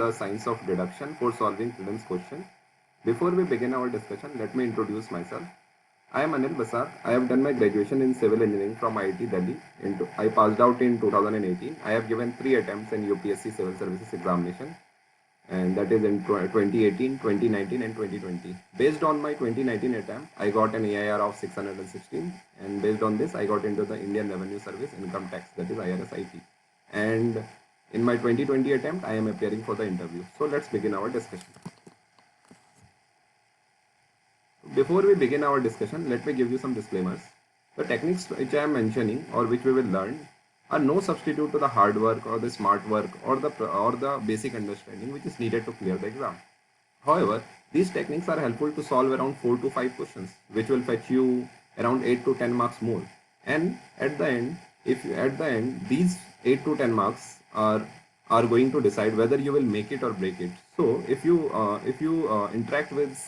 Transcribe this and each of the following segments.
the science of deduction for solving prelims question. Before we begin our discussion, let me introduce myself. I am Anil Basar. I have done my graduation in civil engineering from IIT Delhi. I passed out in 2018. I have given 3 attempts in UPSC Civil Services examination, and that is in 2018, 2019, and 2020. Based on my 2019 attempt, I got an AIR of 616, and based on this, I got into the Indian Revenue Service Income Tax, that is IRSIT. And in my 2020 attempt, I am appearing for the interview. So let's begin our discussion. Before we begin our discussion, let me give you some disclaimers. The techniques which I am mentioning or which we will learn are no substitute to the hard work or the smart work or the basic understanding which is needed to clear the exam. However, these techniques are helpful to solve around 4 to 5 questions, which will fetch you around 8 to 10 marks more. And at the end, these 8 to 10 marks are going to decide whether you will make it or break it. So if you interact with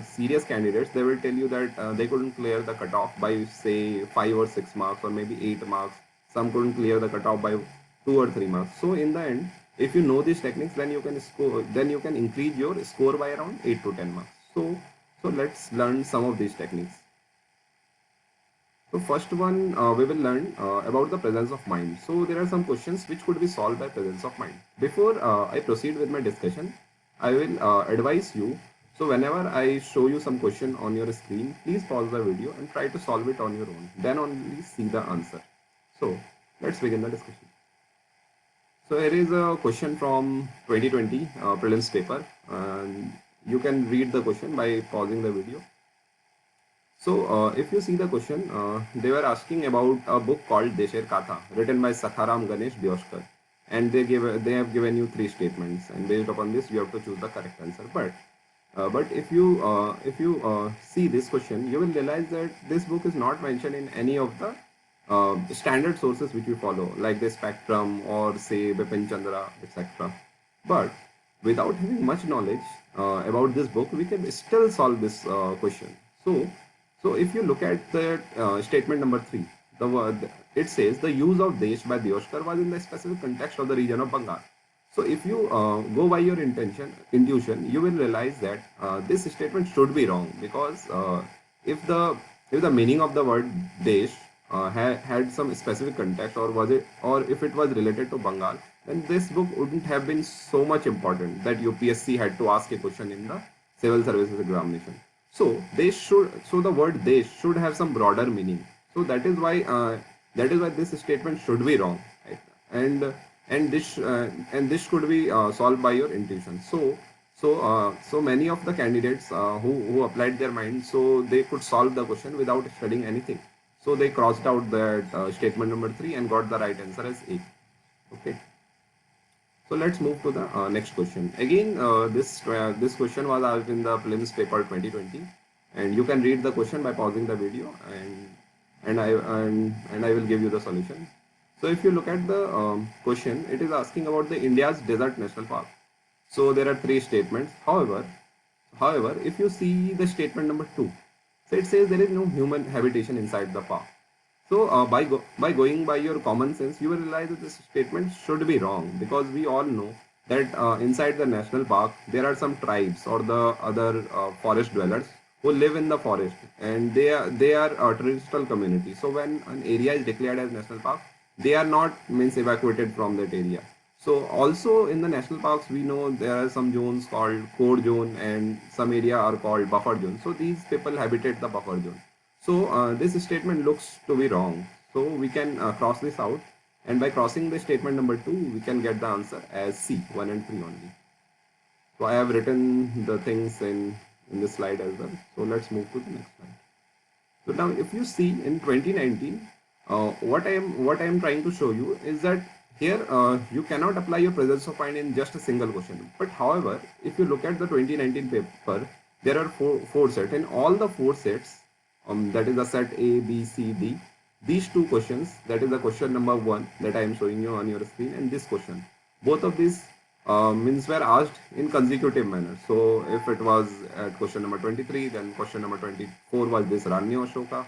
serious candidates, they will tell you that they couldn't clear the cutoff by say 5 or 6 marks or maybe 8 marks. Some couldn't clear the cutoff by 2 or 3 marks. So in the end, if you know these techniques, then you can increase your score by around 8 to 10 marks. So let's learn some of these techniques. So first one, we will learn about the presence of mind. So there are some questions which could be solved by presence of mind. Before I proceed with my discussion, I will advise you. So whenever I show you some question on your screen, please pause the video and try to solve it on your own. Then only see the answer. So let's begin the discussion. So here is a question from 2020 prelims paper, and you can read the question by pausing the video. So if you see the question, they were asking about a book called Desher Katha, written by Sakharam Ganesh Dioshkar, and they have given you 3 statements, and based upon this you have to choose the correct answer. But if you see this question, you will realize that this book is not mentioned in any of the standard sources which we follow, like the Spectrum or say Bipin Chandra, etc. But without having much knowledge about this book, we can still solve this question. So if you look at the statement number 3, the word it says the use of Desh by Dioshkar was in the specific context of the region of Bengal. So if you go by your intuition, you will realize that this statement should be wrong, because if the meaning of the word Desh had some specific context, or if it was related to Bengal, then this book wouldn't have been so much important that UPSC had to ask a question in the civil services examination. So the word Desh should have some broader meaning. So that is why this statement should be wrong, right? And this could be solved by your intuition. So many of the candidates who applied their mind, so they could solve the question without studying anything. So they crossed out that statement number 3 and got the right answer as A. Okay. So let's move to the next question. Again, this question was asked in the prelims paper 2020, and you can read the question by pausing the video, and I will give you the solution. So if you look at the question, it is asking about the India's desert national park. So there are 3 statements. However, if you see the statement number 2, so it says there is no human habitation inside the park. So by going by your common sense, you will realize that this statement should be wrong, because we all know that inside the national park there are some tribes or the other forest dwellers who live in the forest, and they are a traditional community. So when an area is declared as national park, they are not evacuated from that area. So also in the national parks, we know there are some zones called core zone and some area are called buffer zone. So these people habitate the buffer zone. So this statement looks to be wrong. So we can cross this out, and by crossing the statement number 2, we can get the answer as C, 1 and 3 only. So I have written the things in this slide as well. So let's move to the next slide. So now if you see in 2019, what I am trying to show you is that here you cannot apply your presence of mind in just a single question. But however, if you look at the 2019 paper, there are four sets. In all the 4 sets, that is the set A, B, C, D. These 2 questions, that is the question number 1 that I am showing you on your screen, and this question, both of these were asked in consecutive manner. So if it was at question number 23, then question number 24 was this Ranyo Ashoka.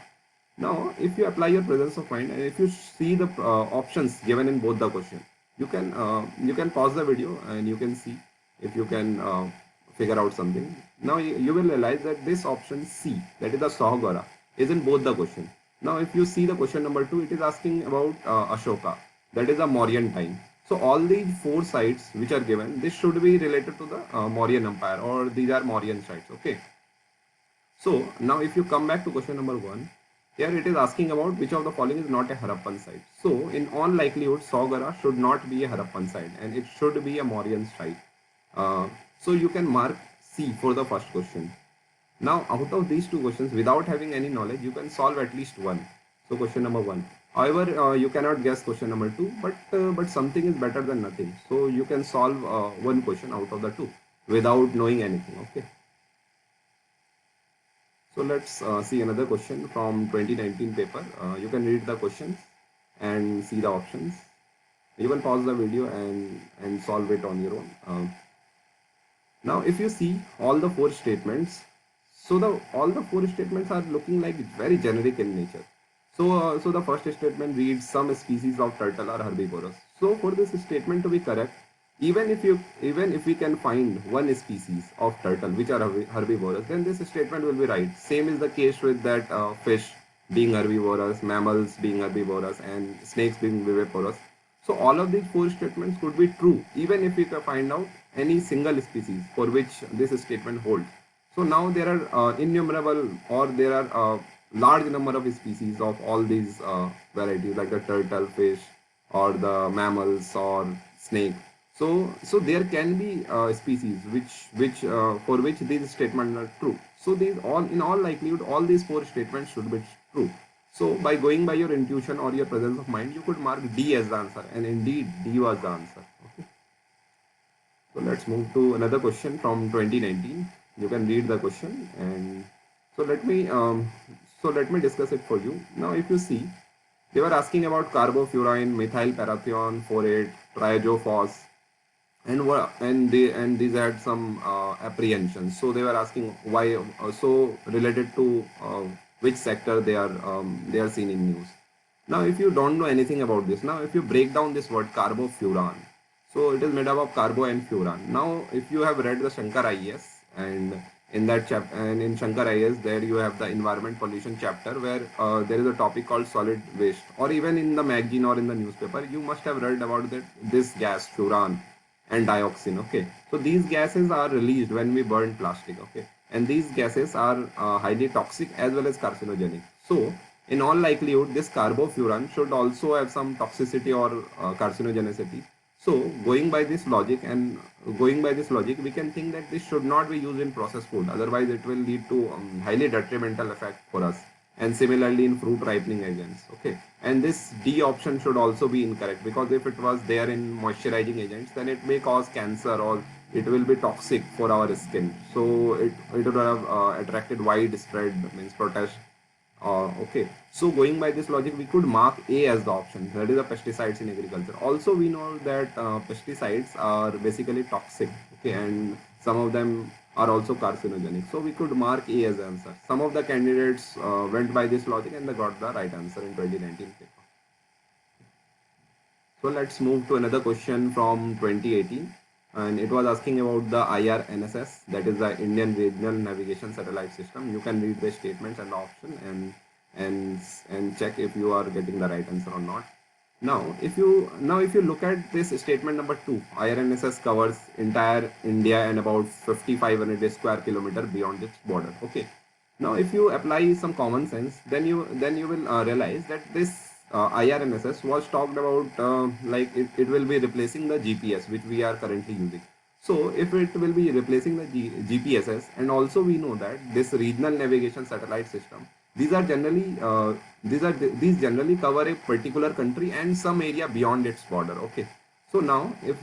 Now, if you apply your presence of mind, and if you see the options given in both the question, you can pause the video and you can see if you can figure out something. Now you will realize that this option C, that is the Sahagara, is in both the question. Now if you see the question number 2, it is asking about Ashoka, that is the Mauryan time. So all these four sites which are given, this should be related to the Mauryan Empire, or these are Mauryan sites. Okay. So now if you come back to question number 1, here it is asking about which of the following is not a Harappan site. So in all likelihood, Saugara should not be a Harappan site and it should be a Mauryan site. So you can mark C for the first question. Now out of these two questions, without having any knowledge, you can solve at least one. So question number 1. However, you cannot guess question number 2, but something is better than nothing. So you can solve one question out of the two without knowing anything. Okay. So let's see another question from 2019 paper. You can read the questions and see the options. You can pause the video and solve it on your own. Now, if you see all the four statements, so all the four statements are looking like very generic in nature. So the first statement reads some species of turtle are herbivorous. So for this statement to be correct, even if we can find one species of turtle which are herbivorous, then this statement will be right. Same is the case with that fish being herbivorous, mammals being herbivorous, and snakes being viviparous. So all of these four statements could be true even if we can find out any single species for which this statement holds. So now there are innumerable, or there are large number of species of all these varieties, like the turtle, fish, or the mammals or snake. So there can be species which for which these statements are true. So these all, in all likelihood, all these four statements should be true. So by going by your intuition or your presence of mind, you could mark D as the answer, and indeed D was the answer. Okay. So let's move to another question from 2019. You can read the question, and so let me discuss it for you. Now, if you see, they were asking about carbofurine, methyl parathion, phorate, triazophos, and these had some apprehensions. So they were asking why, so related to which sector they are seen in news. Now, if you don't know anything about this, now if you break down this word carbofuran, so it is made up of carbo and furan. Now, if you have read the Shankar IAS, and in that chapter, and in Shankar IAS, there you have the environment pollution chapter, where there is a topic called solid waste, or even in the magazine or in the newspaper, you must have read about that this gas furan and dioxin. Okay, so these gases are released when we burn plastic. Okay, and these gases are highly toxic as well as carcinogenic. So in all likelihood, this carbofuran should also have some toxicity or carcinogenicity. So going by this logic, we can think that this should not be used in processed food. Otherwise, it will lead to highly detrimental effect for us. And similarly in fruit ripening agents. Okay, and this D option should also be incorrect, because if it was there in moisturizing agents, then it may cause cancer, or it will be toxic for our skin. So it would have attracted widespread means protest. Okay, so going by this logic, we could mark A as the option, that is the pesticides in agriculture. Also, we know that pesticides are basically toxic. Okay, and some of them are also carcinogenic. So we could mark A as the answer. Some of the candidates went by this logic and they got the right answer in 2019 paper. So let's move to another question from 2018, and it was asking about the IRNSS, that is the Indian Regional Navigation Satellite System. You can read the statements and the option and check if you are getting the right answer or not. Now, if you look at this statement number 2, IRNSS covers entire India and about 5,500 square kilometer beyond its border. Okay. Now, if you apply some common sense, then you will realize that this IRNSS was talked about like it will be replacing the GPS which we are currently using. So if it will be replacing the GPSs, and also we know that this regional navigation satellite system, these are generally these generally cover a particular country and some area beyond its border. Okay. So now if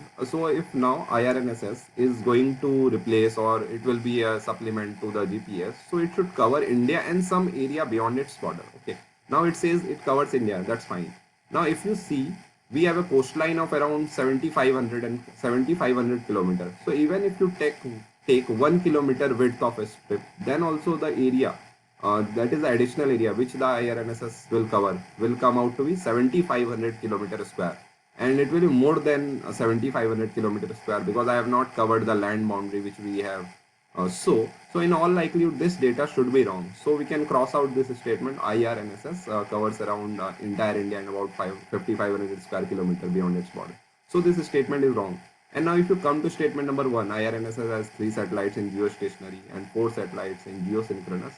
now IRNSS is going to replace, or it will be a supplement to the GPS, so it should cover India and some area beyond its border. Okay. Now it says it covers India. That's fine. Now if you see, we have a coastline of around 7,500 kilometers. So even if you take 1 kilometer width of a strip, then also the area, that is the additional area which the IRNSS will cover, will come out to be 7,500 kilometer square. and it will be more than 7,500 kilometers square, because I have not covered the land boundary which we have. So in all likelihood, this data should be wrong. So we can cross out this statement. IRNSS covers around entire India and about 5,500 square kilometer beyond its border. So this statement is wrong. And now if you come to statement number 1, IRNSS has 3 satellites in geostationary and 4 satellites in geosynchronous.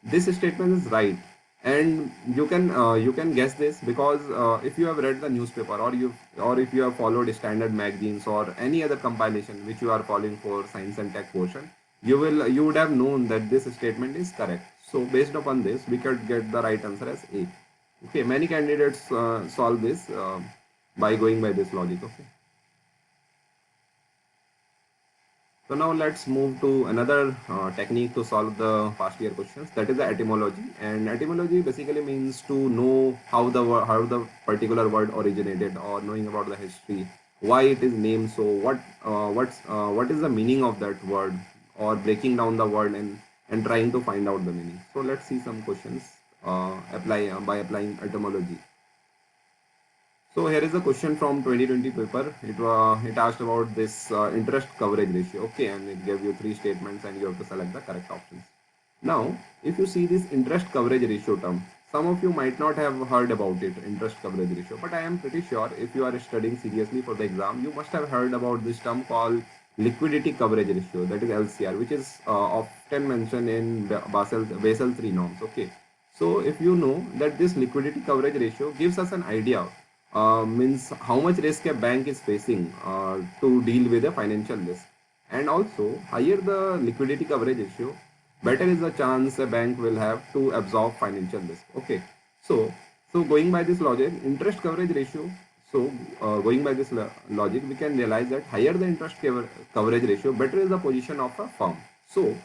This statement is right, and you can guess this because if you have read the newspaper, or if you have followed standard magazines or any other compilation which you are following for science and tech portion, you would have known that this statement is correct. So based upon this, we could get the right answer as A. Okay, many candidates solve this by going by this logic. Okay. So now let's move to another technique to solve the past year questions. That is the etymology. And etymology basically means to know how the particular word originated, or knowing about the history, why it is named so, what is the meaning of that word, or breaking down the word and trying to find out the meaning. So let's see some questions by applying etymology. So here is a question from 2020 paper. It asked about this interest coverage ratio. Okay, and it gave you 3 statements and you have to select the correct options. Now, if you see this interest coverage ratio term, some of you might not have heard about it, interest coverage ratio, but I am pretty sure if you are studying seriously for the exam, you must have heard about this term called liquidity coverage ratio, that is LCR, which is often mentioned in Basel III norms. Okay, so if you know that this liquidity coverage ratio gives us an idea, means how much risk a bank is facing to deal with a financial risk. And also, higher the liquidity coverage ratio, better is the chance a bank will have to absorb financial risk. Okay, so going by this logic, interest coverage ratio. So going by this logic, we can realize that higher the interest coverage ratio, better is the position of a firm. So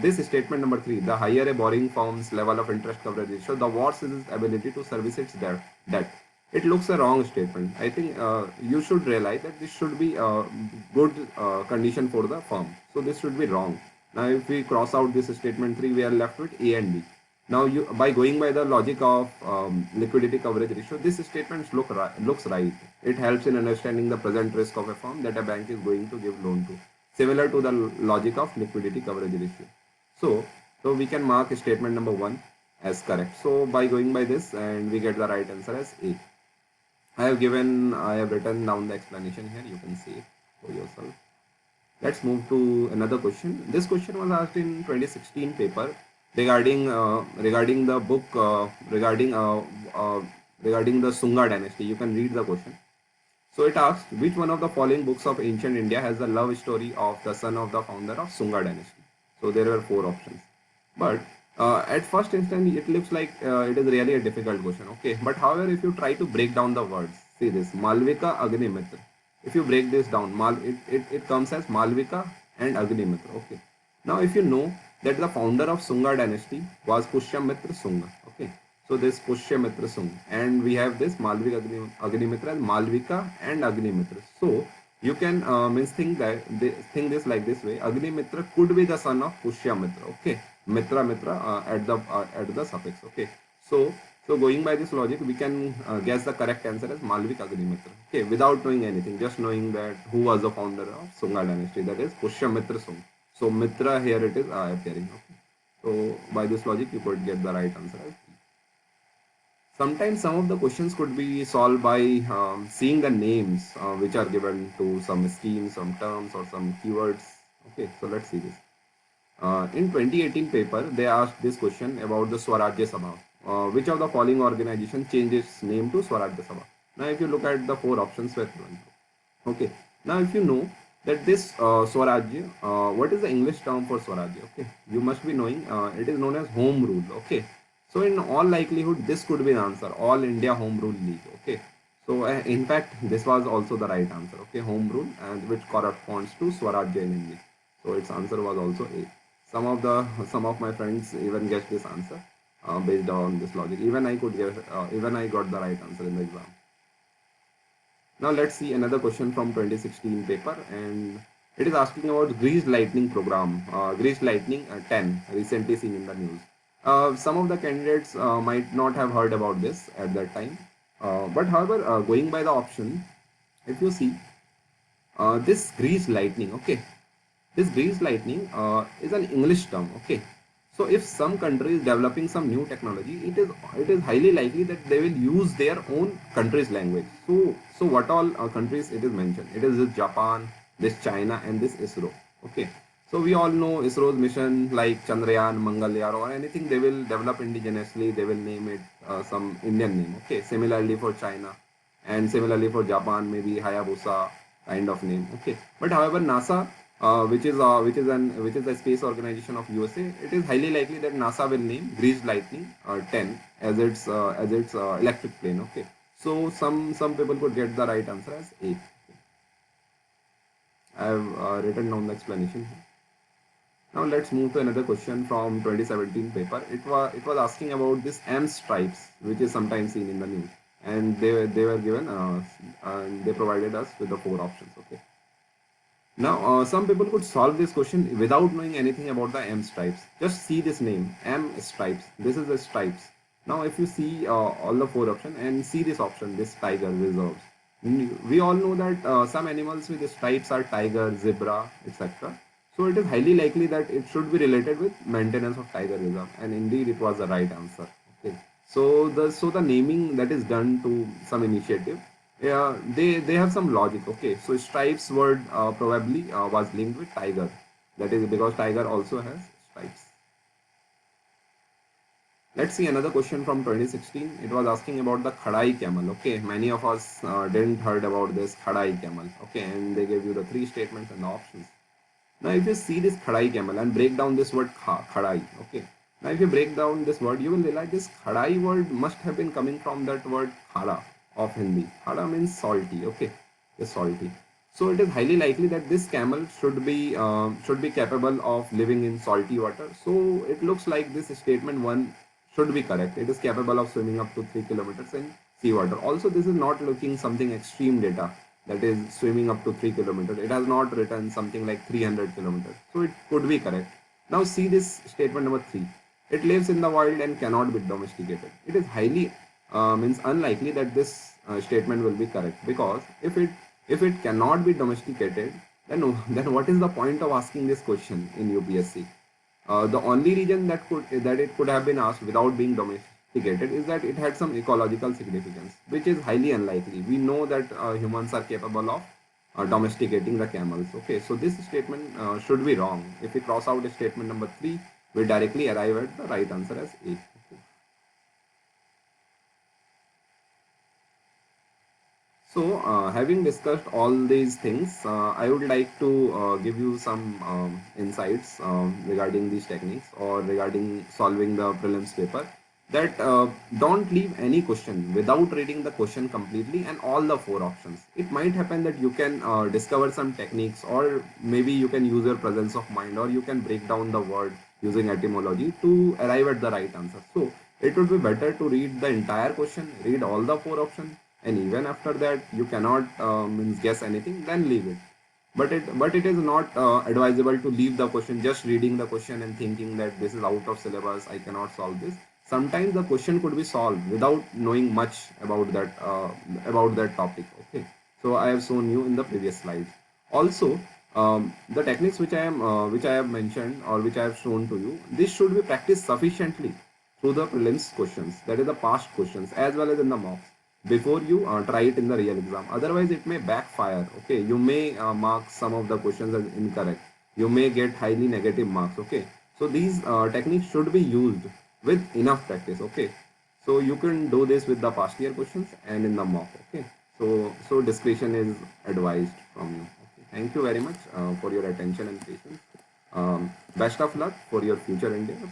this statement number 3, the higher a borrowing firm's level of interest coverage ratio, the worse is its ability to service its debt. It looks a wrong statement. I think you should realize that this should be a good condition for the firm. So this should be wrong. Now if we cross out this statement 3, we are left with A and B. Now by going by the logic of liquidity coverage ratio, this statement looks right. It helps in understanding the present risk of a firm that a bank is going to give loan to, similar to the logic of liquidity coverage ratio. So we can mark statement number 1 as correct. So by going by this, and we get the right answer as A. I have written down the explanation here. You can see it for yourself. Let's move to another question. This question was asked in 2016 paper regarding the book regarding the Sunga dynasty. You can read the question. So it asked, which one of the following books of ancient India has the love story of the son of the founder of Sunga dynasty? So there were 4 options. But at first instant, it looks like it is really a difficult question. Okay, but however, if you try to break down the words, see this Malvika Agnimitra. If you break this down, it comes as Malvika and Agnimitra. Okay. Now, if you know that the founder of Sunga dynasty was Pushyamitra Sunga. Okay. So this Pushyamitra Sunga, and we have this Malvika Agnimitra and Malvika and Agnimitra. So you can think this like this way: Agnimitra could be the son of Pushyamitra. Okay. Mitra at the suffix. Okay, so going by this logic, we can guess the correct answer as Malvik Agnimitra. Okay, without knowing anything, just knowing that who was the founder of Sunga dynasty, that is Pushyamitra Sunga. So Mitra here it is appearing. Okay, so by this logic, you could get the right answer as B. Sometimes some of the questions could be solved by seeing the names which are given to some schemes, some terms, or some keywords. Okay, so let's see this. In 2018 paper, they asked this question about the Swarajya Sabha. Which of the following organization changed its name to Swarajya Sabha? Now, if you look at the 4 options were given. Okay. Now, if you know that this Swarajya, what is the English term for Swarajya? Okay. You must be knowing it is known as Home Rule. Okay. So, in all likelihood, this could be the answer. All India Home Rule League. Okay. So, in fact, this was also the right answer. Okay. Home Rule, and which corresponds to Swarajya in English. So, its answer was also A. Some of my friends even guessed this answer based on this logic. Even I got the right answer in the exam. Now let's see another question from 2016 paper, and it is asking about Greased Lightning program, Greased Lightning 10, recently seen in the news. Some of the candidates might not have heard about this at that time. But however, going by the option, if you see this grease lightning, okay, this grease lightning is an English term, okay. So if some country is developing some new technology, it is highly likely that they will use their own country's language. So what all countries it is mentioned? It is this Japan, this China, and this ISRO. Okay. So we all know ISRO's mission like Chandrayaan, Mangalyaan, or anything they will develop indigenously. They will name it some Indian name. Okay. Similarly for China, and similarly for Japan, maybe Hayabusa kind of name. Okay. But however, NASA, which is a space organization of USA, it is highly likely that NASA will name Greased Lightning 10 as its electric plane. Okay. So some people could get the right answer as A. I have written down the explanation here. Now let's move to another question from 2017 paper. It was asking about this M stripes, which is sometimes seen in the news, and they were given and they provided us with the four options. Okay. Now some people could solve this question without knowing anything about the M stripes. Just see this name, M stripes. This is the stripes. Now if you see all the four options and see this option, this tiger reserves. We all know that some animals with stripes are tiger, zebra, etc. So it is highly likely that it should be related with maintenance of tiger reserve, and indeed it was the right answer. Okay. So the naming that is done to some initiative, yeah, they have some logic. Okay. So stripes word probably was linked with tiger. That is because tiger also has stripes. Let's see another question from 2016. It was asking about the Khadai camel. Okay, many of us didn't heard about this Khadai camel. Okay, and they gave you the three statements and the options. Now, if you see this Khadai camel and break down this word Khadai, okay. Now, if you break down this word, you will realize this Khadai word must have been coming from that word Khara of Hindi. Khara means salty, okay, is salty. So it is highly likely that this camel should be capable of living in salty water. So it looks like this statement one should be correct. It is capable of swimming up to 3 kilometers in seawater. Also, this is not looking something extreme data, that is swimming up to 3 kilometers. It has not written something like 300 kilometers. So it could be correct. Now see this statement number 3. It lives in the wild and cannot be domesticated. It is highly means unlikely that this statement will be correct, because if it cannot be domesticated, then what is the point of asking this question in UPSC? The only reason that it could have been asked without being domesticated is that it had some ecological significance, which is highly unlikely. We know that humans are capable of domesticating the camels. Okay, so this statement should be wrong. If we cross out statement number 3, we directly arrive at the right answer as A. Okay. So, having discussed all these things, I would like to give you some insights regarding these techniques or regarding solving the prelims paper. That don't leave any question without reading the question completely and all the four options. It might happen that you can discover some techniques, or maybe you can use your presence of mind, or you can break down the word using etymology to arrive at the right answer. So, it would be better to read the entire question, read all the four options, and even after that you cannot means guess anything, then leave it. But it is not advisable to leave the question just reading the question and thinking that this is out of syllabus, I cannot solve this. Sometimes the question could be solved without knowing much about that topic. Okay, so I have shown you in the previous slides. Also, the techniques which I have mentioned or which I have shown to you, this should be practiced sufficiently through the prelims questions, that is the past questions, as well as in the mocks, before you try it in the real exam. Otherwise it may backfire. Okay, you may mark some of the questions as incorrect, you may get highly negative marks. Okay, so these techniques should be used with enough practice. Okay, so you can do this with the past year questions and in the mock. Okay, so discretion is advised from you. Okay, thank you very much for your attention and patience. Best of luck for your future endeavors.